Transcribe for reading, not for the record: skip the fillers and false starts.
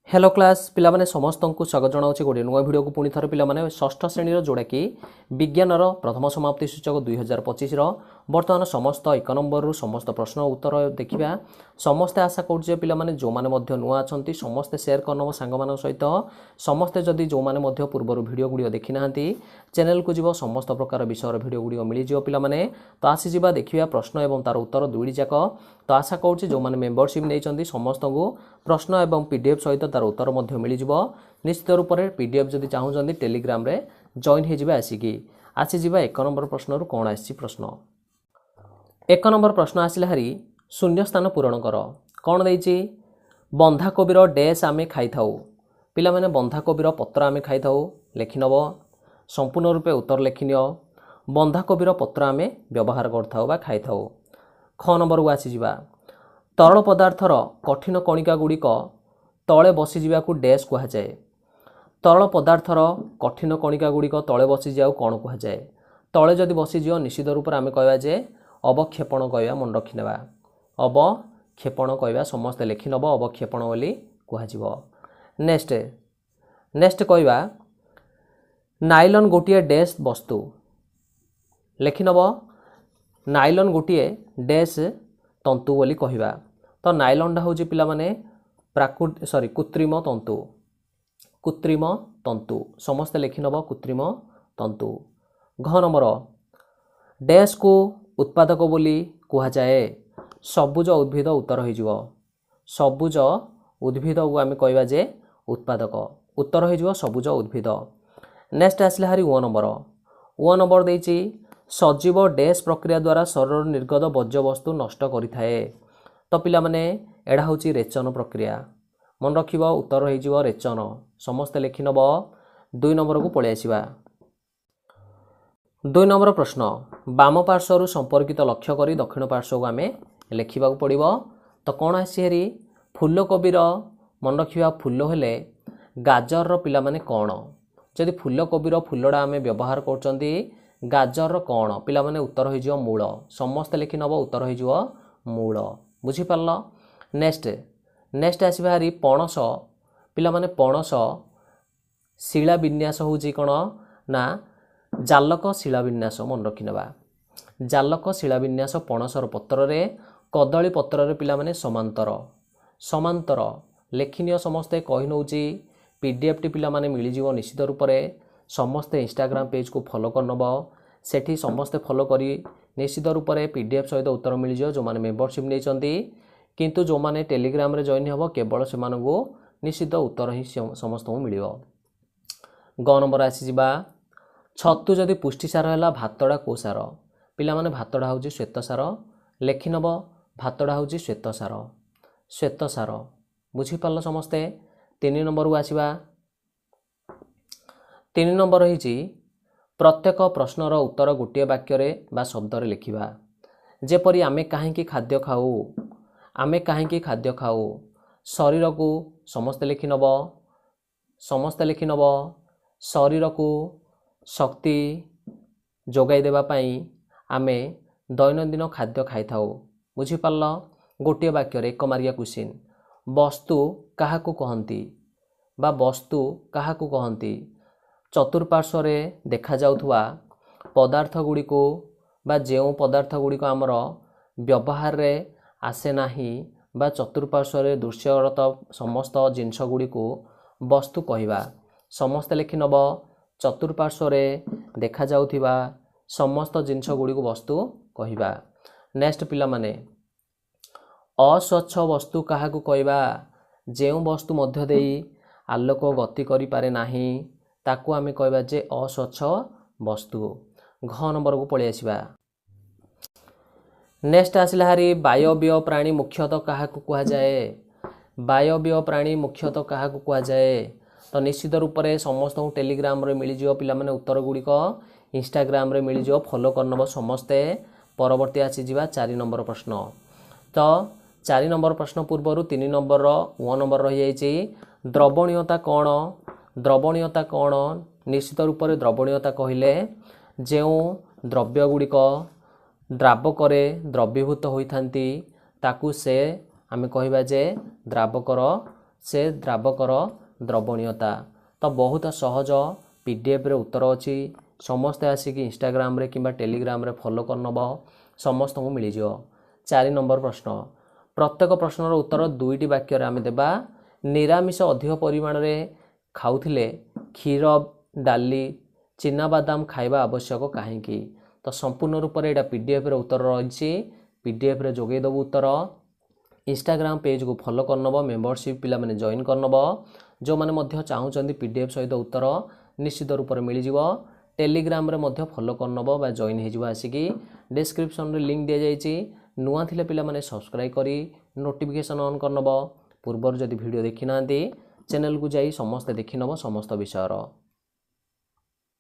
Hello class पिला माने समस्त को स्वागत जनाऊँ गोटे नुआ भिडियो को पुणी थर पिला माने षष्ठ श्रेणी जोड़ा कि विज्ञानर प्रथम समाप्ति सूचक 2025 बर्तमान समस्त 1 नंबर रु समस्त प्रश्न उत्तर देखा समस्ते आशा कर पिला माने जो माने मध्य नुआ अच्छा समस्ते शेयर करनब सांग मान सहित समस्ते जदि जो माने पूर्वर भिडियो गुड़िक देखी ना चैनल को जीव समस्त प्रकार विषय भिडियो गुड़िक मिलଯିव पिला माने तो आसीजा देखिया प्रश्न एवं तार उत्तर दुईटी जाक तो आशा कर जो माने मेंबरशिप नहीं समस्त को प्रश्न एवं पीडीएफ सहित तार उत्तर मध्य मिलଯିव निश्चित रूप से पीडीएफ जदि चाहूँ टेलीग्राम रे जॉइन हो आसिकी आसीजा 1 नंबर प्रश्न रु कौन आसी प्रश्न 1 नंबर प्रश्न आसिला हारी शून्य स्थान पूरण कर कौन देइछि बंधाकोबीर डैश आमे खाई थाउ पिला माने बंधाकोबीर पत्र आमे खाई थाउ लेखिनब संपूर्ण रूपे उत्तर लेखिनियो बंधाकोबीर पत्र आमे व्यवहार करथाउ बा खाई थाउ ख नंबर को आसीजिबा तरल पदार्थर कठिन कणिका गुड़िक तले बसी जावाकू डैश कह जाए तरल पदार्थर कठिन कणिका गुड़िक तले बसी जाऊ कौन कह जाए तले जदि बसीज निश्चित रूप से आम कह अवक्षेपण कहवा मन रखिने अवक्षेपण कहवा समस्ते लिखिनब अवक्षेपण बोली कह नेक्स्ट नेक्स्ट कहवा नाइलन गोटे डैश वस्तु लिखिनब नाइलन गोटे डैश तंतु बोली कहवा तो नाइलनटा हूँ पिला माने कृत्रिम तंतु समस्ते लिखिनब कृत्रिम तंतु घ नंबर डैश को उत्पादक बोली कह जाए सबुज उद्भिद उत्तर हो सबुज उद्भिद को आम कहवा जे उत्पादक उत्तर हो सबुज उद्भिद नेक्स्ट आसला हारी ओ नंबर देछि सजीव डैश प्रक्रिया द्वारा शरीर निर्गत वर्ज्य वस्तु नष्ट करिथाए तो पिला माने एडा होची रेचन प्रक्रिया मन रखिब उत्तर हो रेचन समस्ते लिखिनब 2 नंबर को पलि आसिबा 2 नंबर प्रश्न बाम पार्श्व संपर्कित लक्ष्य करी दक्षिण पार्श्व को आम लिखा पड़ो तो कौन आसी हेरी फूलकोबीर मन रखा फूल हेले गाजर पिला माने कौन जदि फूलकोबीर फूलटा आम व्यवहार कर गाजर कौन पिला माने उत्तर हो मूल समस्ते लिखिनब उत्तर हो मूल बुझीपार नेक्स्ट नेक्स्ट आसवा हारी पणस पिला माने पणस शिला विन्यास होची कौन ना जालक शिला विन्यास मन रखिनबा जालक शिला विन्यास पणसर पत्र रे कदली पत्र रे पिला माने समांतर समांतर लेखिनिय समस्ते कहि नउची पीडीएफ टी पिला माने मिली जीवो निश्चित रूप से समस्ते इंस्टाग्राम पेज को फॉलो करनब सेठी समस्ते फॉलो करी निश्चित रूप से पीडीएफ सहित उत्तर मिल जाओ जो माने मेंबरशिप नहीं किंतु जो माने टेलीग्राम रे जॉइन हो केवल से मानगो निश्चित उत्तर ही समस्त को मिलियो ग नंबर आसीजिबा छतु जदि पुष्टिसार है भातटा को सार पिला माने भातटा होची श्वेतसार लेखिनब भातटा होची श्वेतसार श्वेतसार बुझीपार समस्ते 3 नंबर को आसीबा 3 नंबर रही प्रत्येक प्रश्नर उत्तर गोटे वाक्य बा शब्द रे लिखिबा जेपरी आमे काहेकि खाद्य खाऊ आमे काहेकि खाद्य खाऊ शरीर को समस्ते लिखिनब शरीर को शक्ति जोगाई देबा पई आमे दैनंदिन खाद्य खाई थाऊ बुझीपार गोटे वाक्य एक मारिया क्वेश्चन वस्तु काहाकू कहंती बा वस्तु काहाकू कहंती चतुर्पार्श्व रे देखा जाउथुवा पदार्थ गुड़ी को बा जेउ पदार्थ गुड़ी को आमर व्यवहार रे आसे नाही बा चतुर्पार्श्व रे दृश्यगत समस्त जिनस गुड़ी को वस्तु कहवा समस्त लिखिनब चतुर्पार्श्व रे देखा जाउथिबा समस्त जिनस गुड़ी को वस्तु कहवा नेक्स्ट पिला माने अस्वच्छ वस्तु काहाकू कहवा जेउ वस्तु मध्य देई आलोक गति करि पारे नाही ताकू आमे कहबा जे अस्वच्छ वस्तु घ नंबर को पलि आसिबा नेक्स्ट आसिला हारी बायबीय प्राणी मुख्यतः काहाकू कह जाए बायबीय प्राणी मुख्यतः काहाकू कह जाए तो निश्चित रूप से समस्त टेलीग्राम रे मिल जियो पिला माने उत्तर गुड़िक इंस्टाग्राम रे मिल जियो फॉलो करनब समस्ते परवर्ती आसीजिबा 4 नंबर प्रश्न तो 4 नंबर प्रश्न पूर्व 3 नंबर ओ नंबर रही जाइछि द्रवणीयता कौन निश्चित रूप से द्रवणीयता कहले जो द्रव्य गुड़िक द्रावक द्रवीभूत होइथांती ताकू से आमे कहबा जे द्रावकर ସେ ଦ୍ରାବକର ଦ୍ରବଣୀୟତା। ତ ବହୁତ ସହଜ ପିଡିଏଫ୍ରେ ଉତ୍ତର ଅଛି। ସମସ୍ତେ ଆସିକି ଇନଷ୍ଟାଗ୍ରାମରେ କିମ୍ବା ଟେଲିଗ୍ରାମରେ ଫଲୋ କରିନେବ, ସମସ୍ତଙ୍କୁ ମିଳିଯିବ। 4 ନମ୍ବର ପ୍ରଶ୍ନ, ପ୍ରତ୍ୟେକ ପ୍ରଶ୍ନର ଉତ୍ତର 2ଟି ବାକ୍ୟରେ ଆମେ ଦେବା। ନିରାମିଷ ଅଧିକ ପରିମାଣରେ ଖାଉଥିଲେ କ୍ଷୀର, ଡାଲି, ଚିନାବାଦାମ ଖାଇବା ଆବଶ୍ୟକ କାହିଁକି? ତ ସମ୍ପୂର୍ଣ୍ଣ ରୂପରେ ଏଇଟା ପିଡିଏଫ୍ରେ ଉତ୍ତର ରହିଛି। ପିଡିଏଫ୍ରେ ଯୋଗାଇ ଦେବୁ ଉତ୍ତର। ଇନଷ୍ଟାଗ୍ରାମ ପେଜ୍କୁ ଫଲୋ କରିନେବ, ମେମ୍ବରସିପ୍ ପିଲାମାନେ ଜଏନ୍ କରିନେବ। ଯେଉଁମାନେ ମଧ୍ୟ ଚାହୁଁଛନ୍ତି ପିଡିଏଫ୍ ସହିତ ଉତ୍ତର ନିଶ୍ଚିତ ରୂପରେ ମିଳିଯିବ। ଟେଲିଗ୍ରାମରେ ମଧ୍ୟ ଫଲୋ କରିନେବ ବା ଜଏନ୍ ହେଇଯିବ ଆସିକି। ଡେସ୍କ୍ରିପ୍ସନରେ ଲିଙ୍କ୍ ଦିଆଯାଇଛି। ନୂଆ ଥିଲେ ପିଲାମାନେ ସବସ୍କ୍ରାଇବ୍ କରି ନୋଟିଫିକେସନ୍ ଅନ୍ କରିନେବ। ପୂର୍ବରୁ ଯଦି ଭିଡ଼ିଓ ଦେଖିନାହାନ୍ତି ଚ୍ୟାନେଲକୁ ଯାଇ ସମସ୍ତେ ଦେଖିନେବ ସମସ୍ତ ବିଷୟର।